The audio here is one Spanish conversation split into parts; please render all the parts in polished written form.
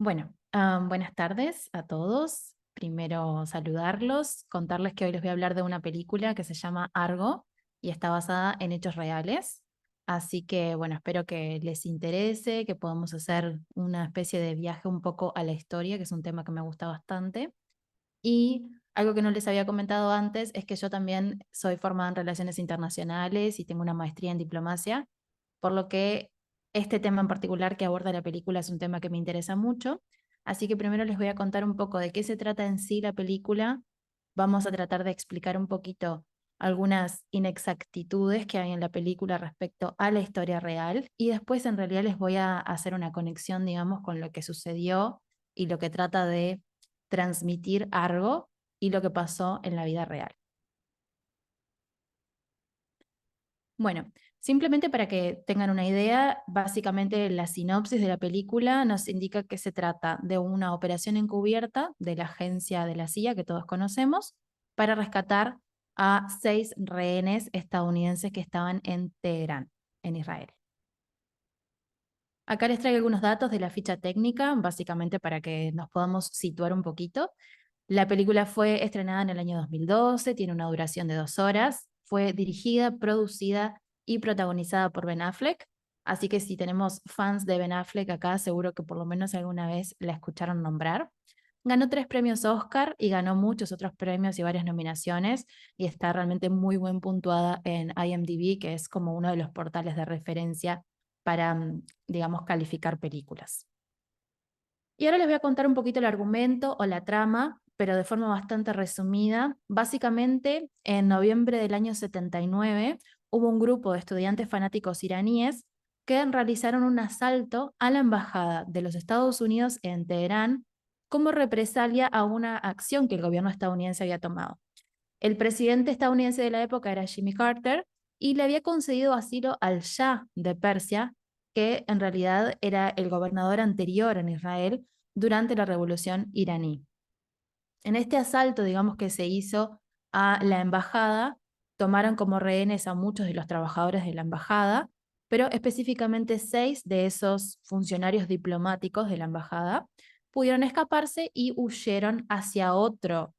Buenas tardes a todos. Primero saludarlos, contarles que hoy les voy a hablar de una película que se llama Argo y está basada en hechos reales. Así que, bueno, espero que les interese, que podamos hacer una especie de viaje un poco a la historia, que es un tema que me gusta bastante. Y algo que no les había comentado antes es que yo también soy formada en relaciones internacionales y tengo una maestría en diplomacia, por lo que este tema en particular que aborda la película es un tema que me interesa mucho. Así que primero les voy a contar un poco de qué se trata en sí la película. Vamos a tratar de explicar un poquito algunas inexactitudes que hay en la película respecto a la historia real y después en realidad les voy a hacer una conexión, digamos, con lo que sucedió y lo que trata de transmitir algo y lo que pasó en la vida real. Bueno, simplemente para que tengan una idea, básicamente la sinopsis de la película nos indica que se trata de una operación encubierta de la agencia de la CIA que todos conocemos para rescatar a 6 rehenes estadounidenses que estaban en Teherán, en Israel. Acá les traigo algunos datos de la ficha técnica, básicamente para que nos podamos situar un poquito. La película fue estrenada en el año 2012, tiene una duración de 2 horas, fue dirigida, producida y protagonizada por Ben Affleck, así que si tenemos fans de Ben Affleck acá, seguro que por lo menos alguna vez la escucharon nombrar. Ganó 3 premios Oscar y ganó muchos otros premios y varias nominaciones y está realmente muy bien puntuada en IMDb, que es como uno de los portales de referencia para, digamos, calificar películas. Y ahora les voy a contar un poquito el argumento o la trama, pero de forma bastante resumida. Básicamente, en noviembre del año 79 hubo un grupo de estudiantes fanáticos iraníes que realizaron un asalto a la embajada de los Estados Unidos en Teherán como represalia a una acción que el gobierno estadounidense había tomado. El presidente estadounidense de la época era Jimmy Carter y le había concedido asilo al Shah de Persia, que en realidad era el gobernador anterior en Israel durante la revolución iraní. En este asalto, digamos que se hizo a la embajada, tomaron como rehenes a muchos de los trabajadores de la embajada, pero específicamente 6 de esos funcionarios diplomáticos de la embajada pudieron escaparse y huyeron hacia otro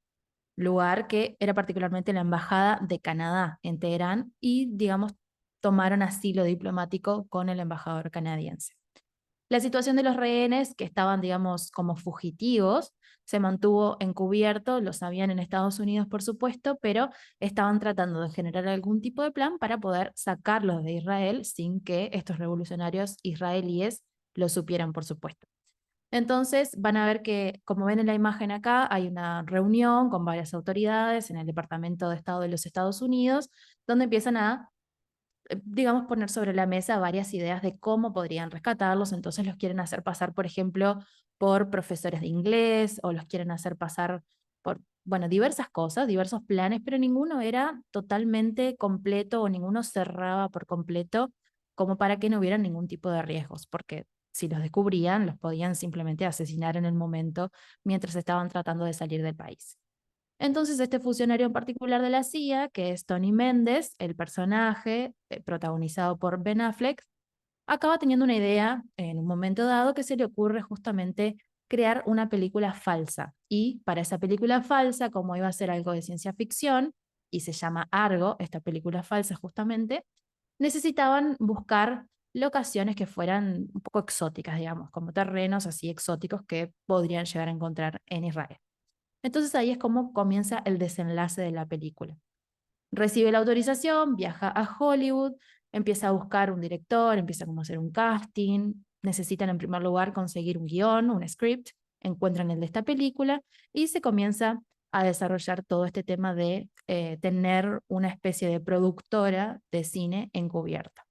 lugar que era particularmente la Embajada de Canadá en Teherán y, digamos, tomaron asilo diplomático con el embajador canadiense. La situación de los rehenes que estaban, digamos, como fugitivos se mantuvo encubierto, lo sabían en Estados Unidos, por supuesto, pero estaban tratando de generar algún tipo de plan para poder sacarlos de Israel sin que estos revolucionarios israelíes lo supieran, por supuesto. Entonces van a ver que, como ven en la imagen acá, hay una reunión con varias autoridades en el Departamento de Estado de los Estados Unidos, donde empiezan a, digamos, poner sobre la mesa varias ideas de cómo podrían rescatarlos. Entonces los quieren hacer pasar, por ejemplo, por profesores de inglés o los quieren hacer pasar por, bueno, diversas cosas, diversos planes, pero ninguno era totalmente completo o ninguno cerraba por completo como para que no hubiera ningún tipo de riesgos, porque si los descubrían, los podían simplemente asesinar en el momento mientras estaban tratando de salir del país. Entonces, este funcionario en particular de la CIA, que es Tony Méndez, el personaje protagonizado por Ben Affleck, acaba teniendo una idea en un momento dado que se le ocurre justamente crear una película falsa. Y para esa película falsa, como iba a ser algo de ciencia ficción, y se llama Argo, esta película falsa justamente, necesitaban buscar locaciones que fueran un poco exóticas, digamos, como terrenos así exóticos que podrían llegar a encontrar en Israel. Entonces ahí es como comienza el desenlace de la película. Recibe la autorización, viaja a Hollywood, empieza a buscar un director, empieza como a hacer un casting, necesitan en primer lugar conseguir un guión, un script, encuentran el de esta película y se comienza a desarrollar todo este tema de tener una especie de productora de cine encubierta.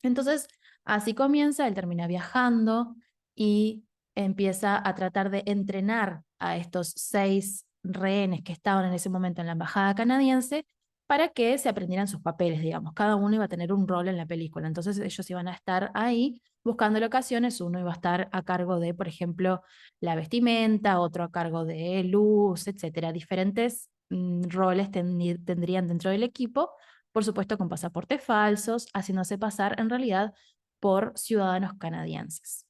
Entonces, así comienza, él termina viajando y empieza a tratar de entrenar a estos 6 rehenes que estaban en ese momento en la embajada canadiense para que se aprendieran sus papeles, digamos. Cada uno iba a tener un rol en la película. Entonces ellos iban a estar ahí buscando locaciones. Uno iba a estar a cargo de, por ejemplo, la vestimenta, otro a cargo de luz, etcétera. Diferentes roles tendrían dentro del equipo, por supuesto con pasaportes falsos, haciéndose pasar en realidad por ciudadanos canadienses.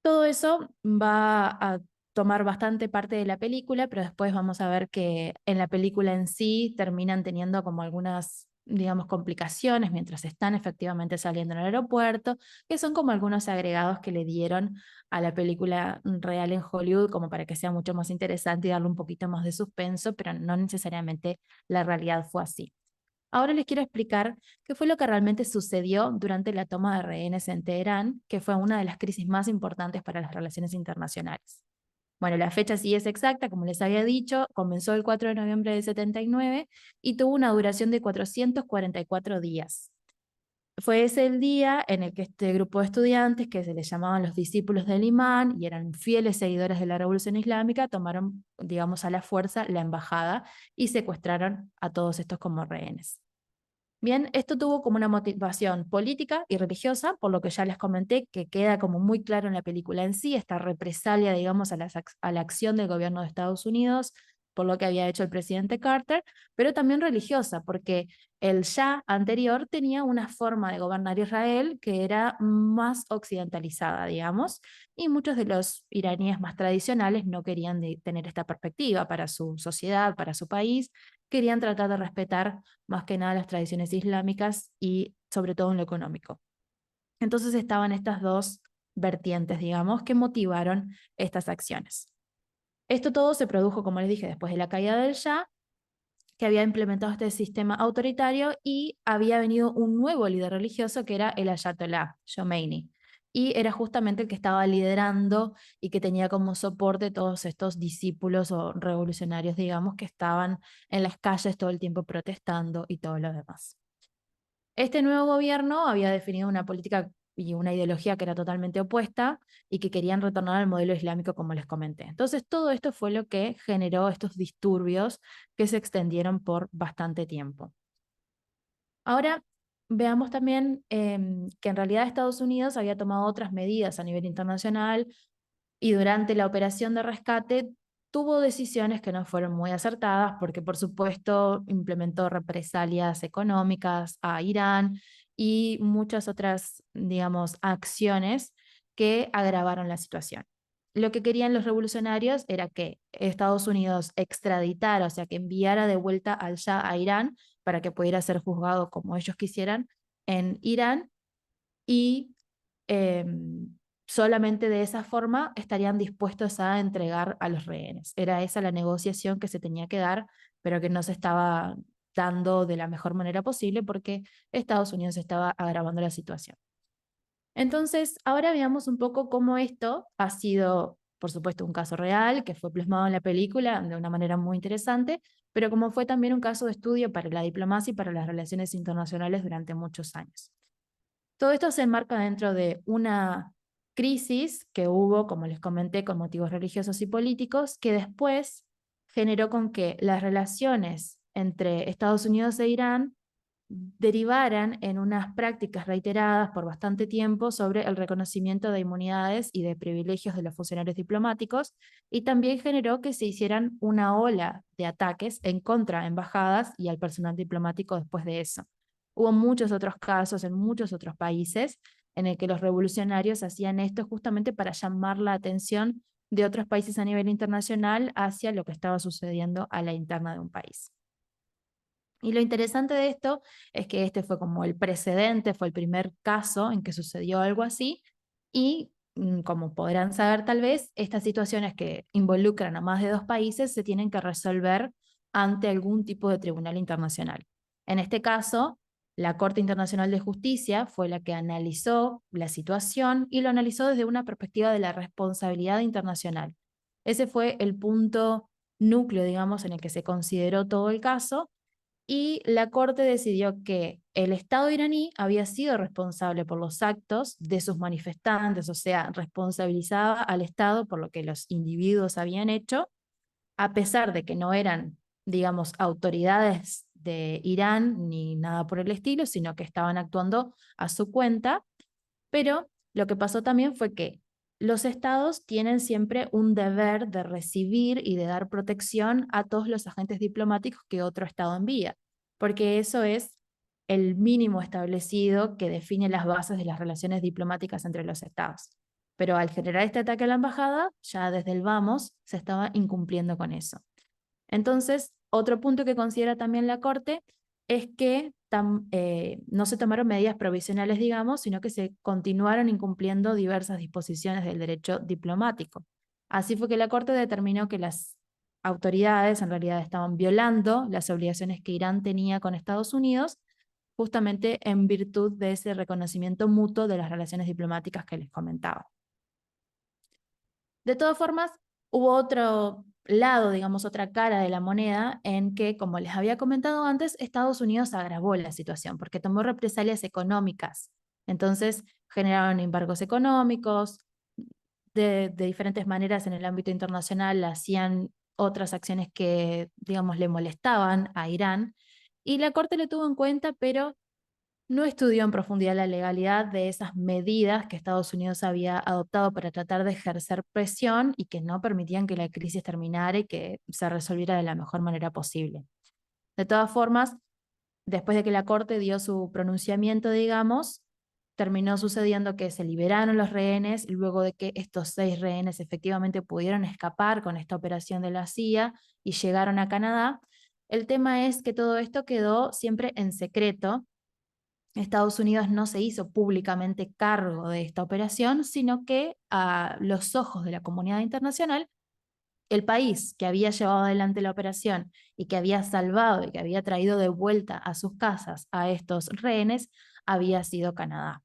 Todo eso va a tomar bastante parte de la película, pero después vamos a ver que en la película en sí terminan teniendo como algunas, digamos, complicaciones mientras están efectivamente saliendo en el aeropuerto, que son como algunos agregados que le dieron a la película real en Hollywood como para que sea mucho más interesante y darle un poquito más de suspenso, pero no necesariamente la realidad fue así. Ahora les quiero explicar qué fue lo que realmente sucedió durante la toma de rehenes en Teherán, que fue una de las crisis más importantes para las relaciones internacionales. Bueno, la fecha sí es exacta, como les había dicho, comenzó el 4 de noviembre del 79 y tuvo una duración de 444 días. Fue ese el día en el que este grupo de estudiantes, que se les llamaban los discípulos del imán y eran fieles seguidores de la Revolución Islámica, tomaron, digamos, a la fuerza la embajada y secuestraron a todos estos como rehenes. Bien, esto tuvo como una motivación política y religiosa, por lo que ya les comenté, que queda como muy claro en la película en sí, esta represalia, digamos, a la acción del gobierno de Estados Unidos, por lo que había hecho el presidente Carter, pero también religiosa, porque el Shah anterior tenía una forma de gobernar Israel que era más occidentalizada, digamos, y muchos de los iraníes más tradicionales no querían tener esta perspectiva para su sociedad, para su país, querían tratar de respetar más que nada las tradiciones islámicas y sobre todo en lo económico. Entonces estaban estas dos vertientes, digamos, que motivaron estas acciones. Esto todo se produjo, como les dije, después de la caída del Shah, que había implementado este sistema autoritario y había venido un nuevo líder religioso que era el Ayatollah Khomeini. Y era justamente el que estaba liderando y que tenía como soporte todos estos discípulos o revolucionarios, digamos, que estaban en las calles todo el tiempo protestando y todo lo demás. Este nuevo gobierno había definido una política y una ideología que era totalmente opuesta y que querían retornar al modelo islámico, como les comenté. Entonces, todo esto fue lo que generó estos disturbios que se extendieron por bastante tiempo. Ahora, veamos también que en realidad Estados Unidos había tomado otras medidas a nivel internacional y durante la operación de rescate tuvo decisiones que no fueron muy acertadas porque, por supuesto, implementó represalias económicas a Irán y muchas otras, digamos, acciones que agravaron la situación. Lo que querían los revolucionarios era que Estados Unidos extraditara, o sea, que enviara de vuelta al Shah a Irán para que pudiera ser juzgado como ellos quisieran en Irán y eh, solamente de esa forma estarían dispuestos a entregar a los rehenes. Era esa la negociación que se tenía que dar, pero que no se estaba dando de la mejor manera posible porque Estados Unidos estaba agravando la situación. Entonces, ahora veamos un poco cómo esto ha sido, por supuesto, un caso real que fue plasmado en la película de una manera muy interesante, pero como fue también un caso de estudio para la diplomacia y para las relaciones internacionales durante muchos años. Todo esto se enmarca dentro de una crisis que hubo, como les comenté, con motivos religiosos y políticos, que después generó con que las relaciones entre Estados Unidos e Irán derivaran en unas prácticas reiteradas por bastante tiempo sobre el reconocimiento de inmunidades y de privilegios de los funcionarios diplomáticos, y también generó que se hicieran una ola de ataques en contra de embajadas y al personal diplomático después de eso. Hubo muchos otros casos en muchos otros países en el que los revolucionarios hacían esto justamente para llamar la atención de otros países a nivel internacional hacia lo que estaba sucediendo a la interna de un país. Y lo interesante de esto es que este fue como el precedente, fue el primer caso en que sucedió algo así y como podrán saber tal vez, estas situaciones que involucran a más de dos países se tienen que resolver ante algún tipo de tribunal internacional. En este caso, la Corte Internacional de Justicia fue la que analizó la situación y lo analizó desde una perspectiva de la responsabilidad internacional. Ese fue el punto núcleo, digamos, en el que se consideró todo el caso y la Corte decidió que el Estado iraní había sido responsable por los actos de sus manifestantes, o sea, responsabilizaba al Estado por lo que los individuos habían hecho, a pesar de que no eran, digamos, autoridades de Irán ni nada por el estilo, sino que estaban actuando a su cuenta, pero lo que pasó también fue que los estados tienen siempre un deber de recibir y de dar protección a todos los agentes diplomáticos que otro estado envía, porque eso es el mínimo establecido que define las bases de las relaciones diplomáticas entre los estados. Pero al generar este ataque a la embajada, ya desde el vamos se estaba incumpliendo con eso. Entonces, otro punto que considera también la Corte es que no se tomaron medidas provisionales, digamos, sino que se continuaron incumpliendo diversas disposiciones del derecho diplomático. Así fue que la Corte determinó que las autoridades en realidad estaban violando las obligaciones que Irán tenía con Estados Unidos, justamente en virtud de ese reconocimiento mutuo de las relaciones diplomáticas que les comentaba. De todas formas, hubo otro lado, digamos, otra cara de la moneda en que, como les había comentado antes, Estados Unidos agravó la situación porque tomó represalias económicas. Entonces, generaron embargos económicos, de diferentes maneras en el ámbito internacional hacían otras acciones que, digamos, le molestaban a Irán, y la Corte lo tuvo en cuenta, pero no estudió en profundidad la legalidad de esas medidas que Estados Unidos había adoptado para tratar de ejercer presión y que no permitían que la crisis terminara y que se resolviera de la mejor manera posible. De todas formas, después de que la Corte dio su pronunciamiento, digamos, terminó sucediendo que se liberaron los rehenes, luego de que estos 6 rehenes efectivamente pudieron escapar con esta operación de la CIA y llegaron a Canadá. El tema es que todo esto quedó siempre en secreto. Estados Unidos no se hizo públicamente cargo de esta operación, sino que a los ojos de la comunidad internacional, el país que había llevado adelante la operación y que había salvado y que había traído de vuelta a sus casas a estos rehenes había sido Canadá.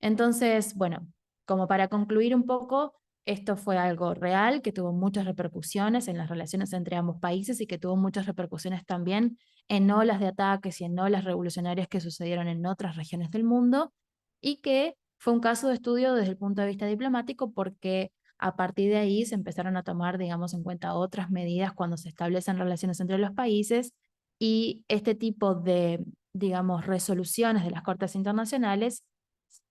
Entonces, bueno, como para concluir un poco, esto fue algo real que tuvo muchas repercusiones en las relaciones entre ambos países y que tuvo muchas repercusiones también en olas de ataques y en olas revolucionarias que sucedieron en otras regiones del mundo, y que fue un caso de estudio desde el punto de vista diplomático porque a partir de ahí se empezaron a tomar, digamos, en cuenta otras medidas cuando se establecen relaciones entre los países, y este tipo de, digamos, resoluciones de las cortes internacionales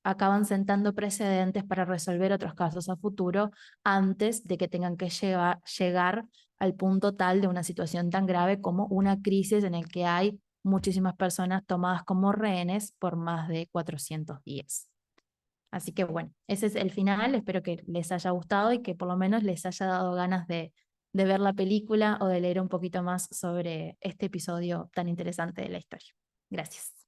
acaban sentando precedentes para resolver otros casos a futuro antes de que tengan que llegar al punto tal de una situación tan grave como una crisis en el que hay muchísimas personas tomadas como rehenes por más de 410. Así que bueno, ese es el final. Espero que les haya gustado y que por lo menos les haya dado ganas de ver la película o de leer un poquito más sobre este episodio tan interesante de la historia. Gracias.